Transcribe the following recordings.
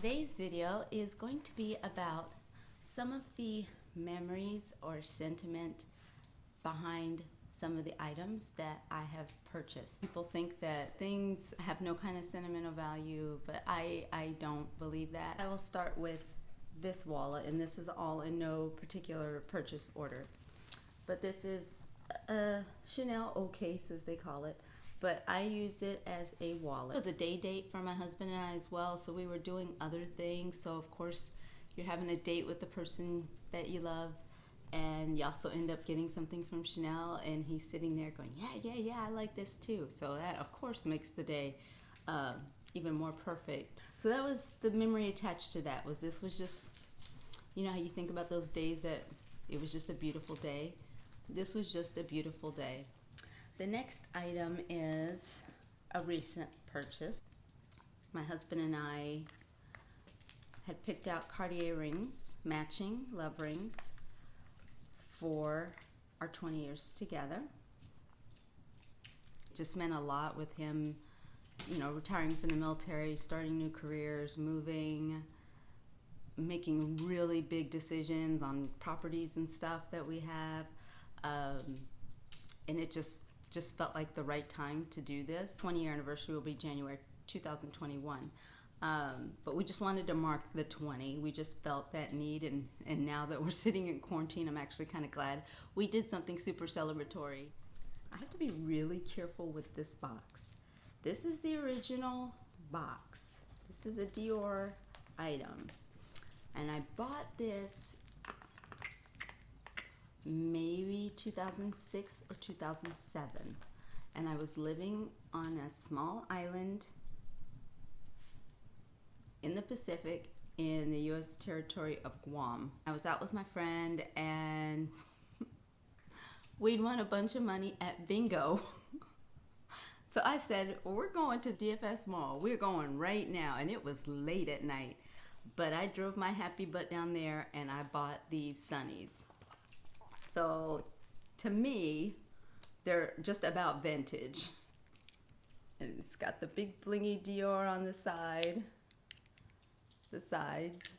Today's video is going to be about some of the memories or sentiment behind some of the items that I have purchased. People think that things have no kind of sentimental value, but I don't believe that. I will start with this wallet, and this is all in no particular purchase order. But this is a Chanel O case, as they call it. But I use it as a wallet. It was a day date for my husband and I as well, so we were doing other things. So of course, you're having a date with the person that you love, and you also end up getting something from Chanel, and he's sitting there going, yeah, I like this too. So that of course makes the day even more perfect. So that was the memory attached to that. This was just, you know how you think about those days that it was just a beautiful day? This was just a beautiful day. The next item is a recent purchase. My husband and I had picked out Cartier rings, matching love rings, for our 20 years together. It just meant a lot with him, you know, retiring from the military, starting new careers, moving, making really big decisions on properties and stuff that we have. And it just felt like the right time to do this. 20-year anniversary will be January 2021. But we just wanted to mark the 20. We just felt that need, and now that we're sitting in quarantine, I'm actually kind of glad we did something super celebratory. I have to be really careful with this box. This is the original box. This is a Dior item. And I bought this maybe 2006 or 2007, and I was living on a small island in the Pacific in the U.S. territory of Guam. I was out with my friend, and we'd won a bunch of money at bingo. So I said, well, we're going to DFS Mall. We're going right now, and it was late at night, but I drove my happy butt down there, and I bought these sunnies. So to me, they're just about vintage. And it's got the big blingy Dior on the side, the sides.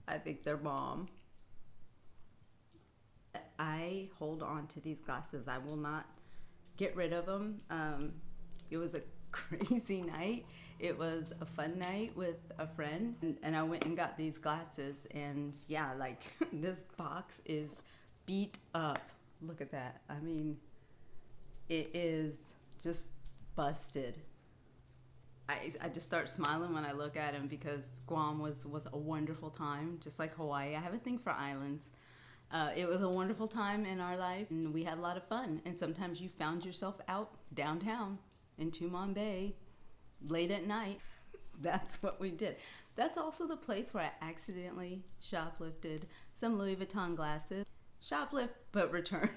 I think they're bomb. I hold on to these glasses. I will not get rid of them. It was a crazy night. It was a fun night with a friend, and I went and got these glasses, and yeah, like this box is beat up. Look at that. I mean, it is just busted. I just start smiling when I look at him, because Guam was a wonderful time, just like Hawaii. I have a thing for islands. It was a wonderful time in our life, and we had a lot of fun. And sometimes you found yourself out downtown in Tumon Bay late at night. That's what we did. That's also the place where I accidentally shoplifted some Louis Vuitton glasses. Shoplift, but return.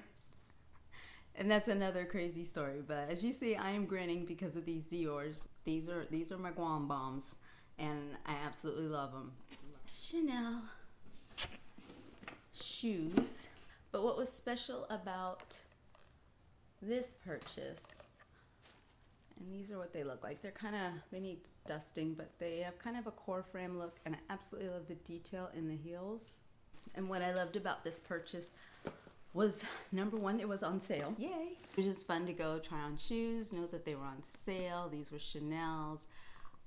And that's another crazy story. But as you see, I am grinning because of these Diors. These are my Guam bombs, and I absolutely love them. Chanel shoes. But what was special about this purchase, and these are what they look like. They need dusting, but they have kind of a core frame look, and I absolutely love the detail in the heels. And what I loved about this purchase was, number one, it was on sale. Yay! It was just fun to go try on shoes, know that they were on sale. These were Chanel's.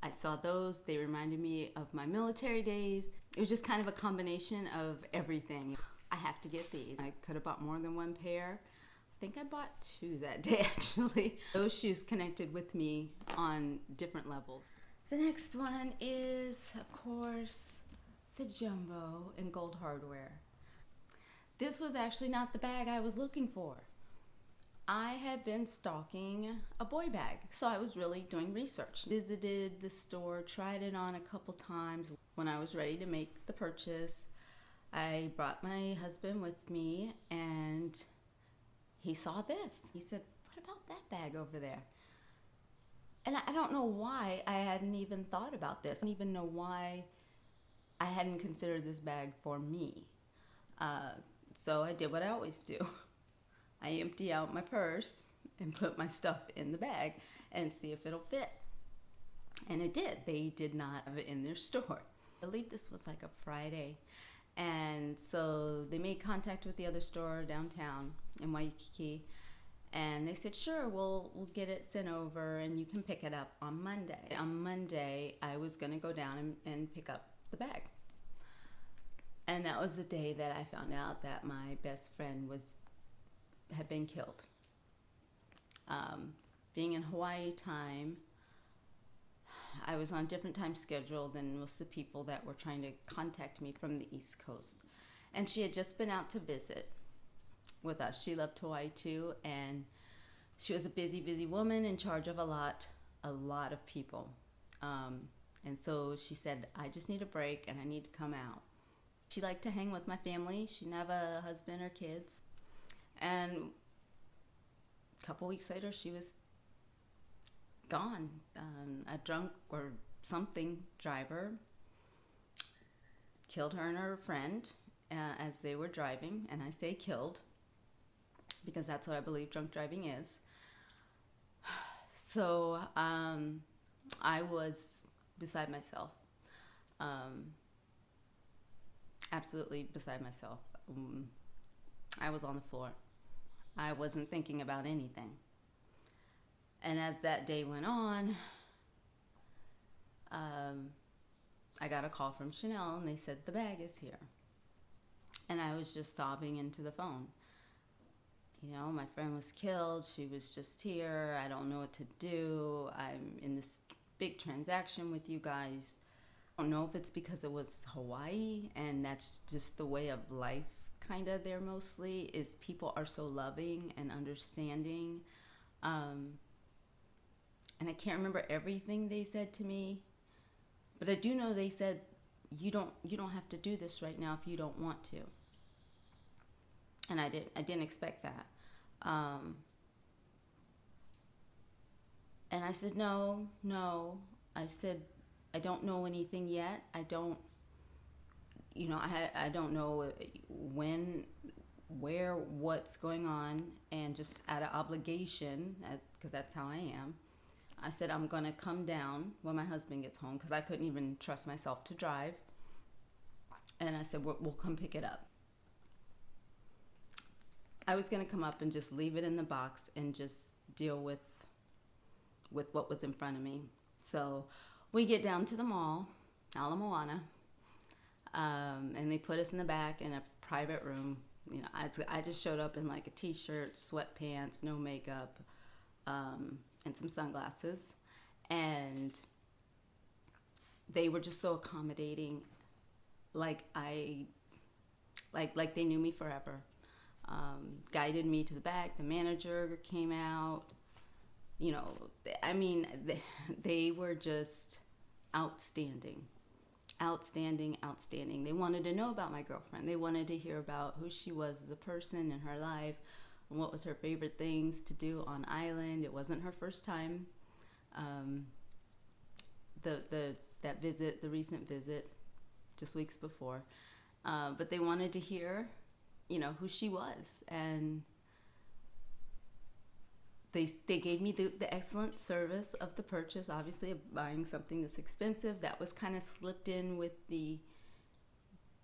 I saw those. They reminded me of my military days. It was just kind of a combination of everything. I have to get these. I could have bought more than one pair. I think I bought two that day, actually. Those shoes connected with me on different levels. The next one is, of course, the jumbo in gold hardware. This was actually not the bag I was looking for. I had been stalking a boy bag, so I was really doing research. Visited the store, tried it on a couple times. When I was ready to make the purchase, I brought my husband with me, and he saw this. He said, "What about that bag over there?" And I don't know why I hadn't even thought about this. I don't even know why I hadn't considered this bag for me. So I did what I always do. I empty out my purse and put my stuff in the bag and see if it'll fit. And it did. They did not have it in their store. I believe this was like a Friday. And so they made contact with the other store downtown in Waikiki. And they said, sure, we'll get it sent over and you can pick it up on Monday. On Monday, I was going to go down and pick up the bag. And that was the day that I found out that my best friend had been killed. Being in Hawaii time, I was on a different time schedule than most of the people that were trying to contact me from the East Coast. And she had just been out to visit with us. She loved Hawaii too, and she was a busy woman in charge of a lot of people. And so she said, I just need a break and I need to come out. She liked to hang with my family. She didn't have a husband or kids. And a couple weeks later, she was gone. A drunk or something driver killed her and her friend as they were driving. And I say killed because that's what I believe drunk driving is. So I was beside myself. Absolutely beside myself. I was on the floor. I wasn't thinking about anything. And as that day went on, I got a call from Chanel and they said the bag is here. And I was just sobbing into the phone. You know, my friend was killed. She was just here. I don't know what to do. I'm in this big transaction with you guys. I don't know if it's because it was Hawaii and that's just the way of life kind of there mostly, is people are so loving and understanding. And I can't remember everything they said to me, but I do know they said, you don't have to do this right now if you don't want to. And I didn't expect that. And I said, no. I said, I don't know anything yet. I don't know when, where, what's going on. And just out of obligation, because that's how I am, I said, I'm going to come down when my husband gets home, because I couldn't even trust myself to drive. And I said, we'll come pick it up. I was going to come up and just leave it in the box and just deal with what was in front of me. So we get down to the mall, Ala Moana, and they put us in the back in a private room. You know, I just showed up in like a t-shirt, sweatpants, no makeup, and some sunglasses. And they were just so accommodating, like they knew me forever. Guided me to the back. The manager came out. You know, I mean, they were just outstanding. They wanted to know about my girlfriend. They wanted to hear about who she was as a person in her life and what was her favorite things to do on island. It wasn't her first time. The recent visit, just weeks before. But they wanted to hear, you know, who she was, and they gave me the excellent service of the purchase, obviously, of buying something this expensive. That was kind of slipped in with the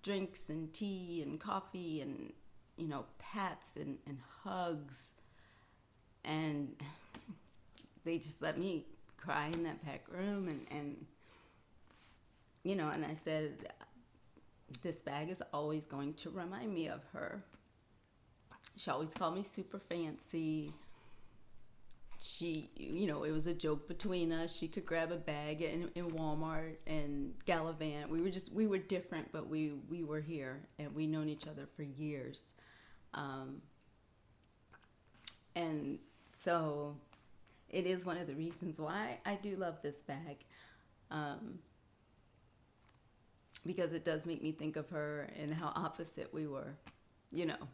drinks and tea and coffee and, you know, pats and hugs. And they just let me cry in that back room. And you know, and I said, this bag is always going to remind me of her. She always called me super fancy. She, you know, it was a joke between us. She could grab a bag in Walmart and gallivant. We were different, but we were here, and we known each other for years. And so it is one of the reasons why I do love this bag. Because it does make me think of her and how opposite we were, you know.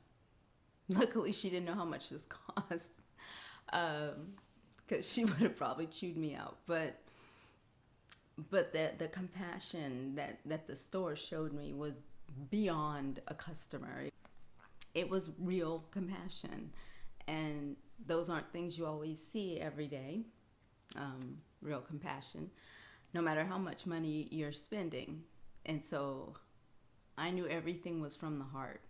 Luckily, she didn't know how much this cost. Because she would have probably chewed me out. But the compassion that the store showed me was beyond a customer. It was real compassion. And those aren't things you always see every day. Real compassion. No matter how much money you're spending. And so I knew everything was from the heart.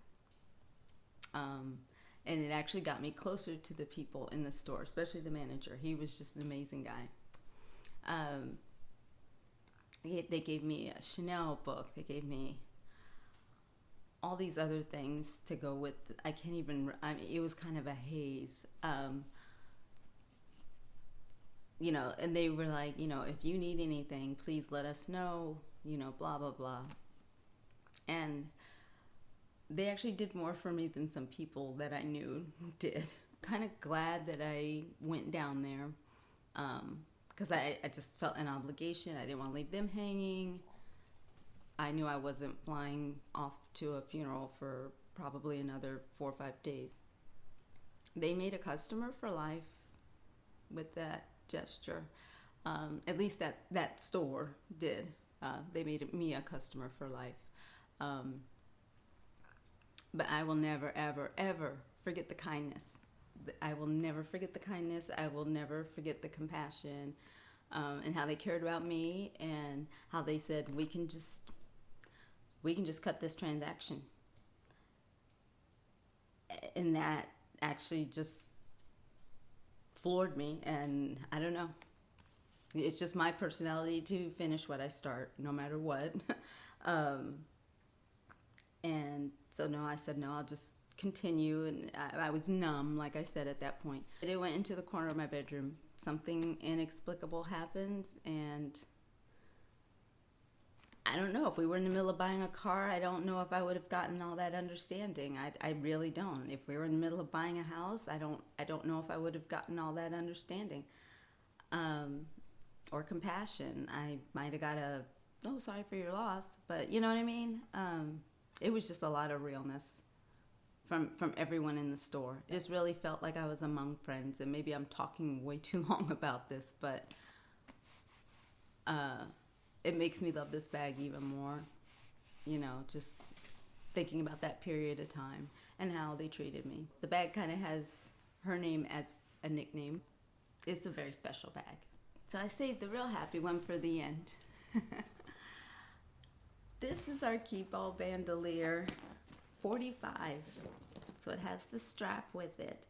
And it actually got me closer to the people in the store, especially the manager. He was just an amazing guy. They gave me a Chanel book. They gave me all these other things to go with. I mean, it was kind of a haze. You know, and they were like, you know, if you need anything, please let us know, you know, blah, blah, blah. And they actually did more for me than some people that I knew did. Kind of glad that I went down there, because I just felt an obligation. I didn't want to leave them hanging. I knew I wasn't flying off to a funeral for probably another 4 or 5 days. They made a customer for life with that gesture. At least that store did. They made me a customer for life. But I will never, ever, ever forget the kindness. I will never forget the kindness. I will never forget the compassion, and how they cared about me, and how they said, we can just cut this transaction. And that actually just floored me. And I don't know. It's just my personality to finish what I start, no matter what. And so no, I said no, I'll just continue. And I was numb, like I said, at that point. It went into the corner of my bedroom. Something inexplicable happens, and I don't know. If we were in the middle of buying a car, I don't know if I would have gotten all that understanding. I really don't. If we were in the middle of buying a house, I don't know if I would have gotten all that understanding, or compassion. I might have got oh, sorry for your loss, but you know what I mean? It was just a lot of realness from everyone in the store. It just really felt like I was among friends, and maybe I'm talking way too long about this, but it makes me love this bag even more, you know, just thinking about that period of time and how they treated me. The bag kind of has her name as a nickname. It's a very special bag. So I saved the real happy one for the end. This is our Keep All Bandolier 45. So it has the strap with it.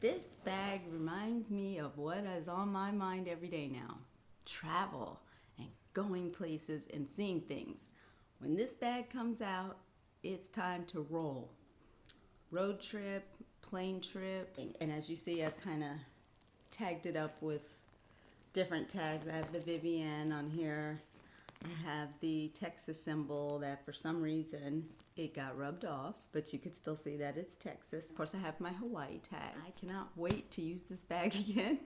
This bag reminds me of what is on my mind every day now. Travel and going places and seeing things. When this bag comes out, it's time to roll. Road trip, plane trip, and as you see, I've kind of tagged it up with different tags. I have the Vivienne on here. I have the Texas symbol that for some reason it got rubbed off, but you could still see that it's Texas. Of course, I have my Hawaii tag. I cannot wait to use this bag again,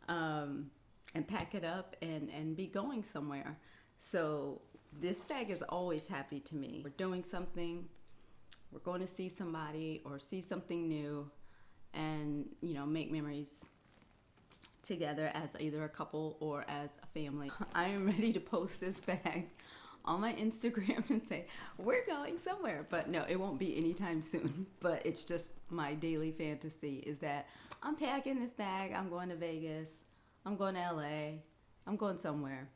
and pack it up and be going somewhere. So this bag is always happy to me. We're doing something, we're going to see somebody or see something new, and you know, make memories together as either a couple or as a family. I am ready to post this bag on my Instagram and say, we're going somewhere. But no, it won't be anytime soon. But it's just my daily fantasy is that I'm packing this bag, I'm going to Vegas, I'm going to LA, I'm going somewhere.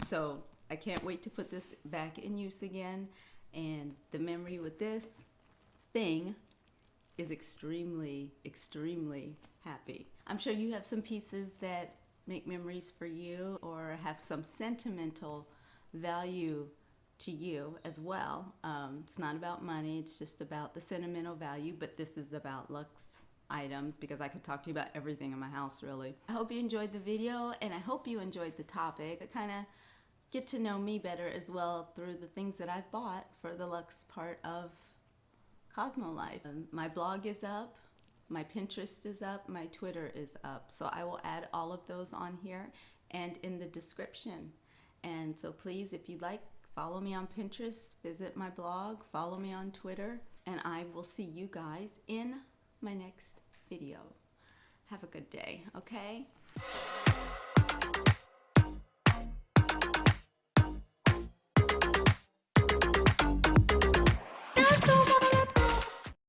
So I can't wait to put this back in use again. And the memory with this thing is extremely, extremely happy. I'm sure you have some pieces that make memories for you or have some sentimental value to you as well. It's not about money, it's just about the sentimental value, but this is about luxe items because I could talk to you about everything in my house, really. I hope you enjoyed the video, and I hope you enjoyed the topic. I kind of get to know me better as well through the things that I've bought for the luxe part of Cosmolife. My blog is up. My Pinterest is up, my Twitter is up. So I will add all of those on here and in the description. And so please, if you'd like, follow me on Pinterest, visit my blog, follow me on Twitter, and I will see you guys in my next video. Have a good day, okay?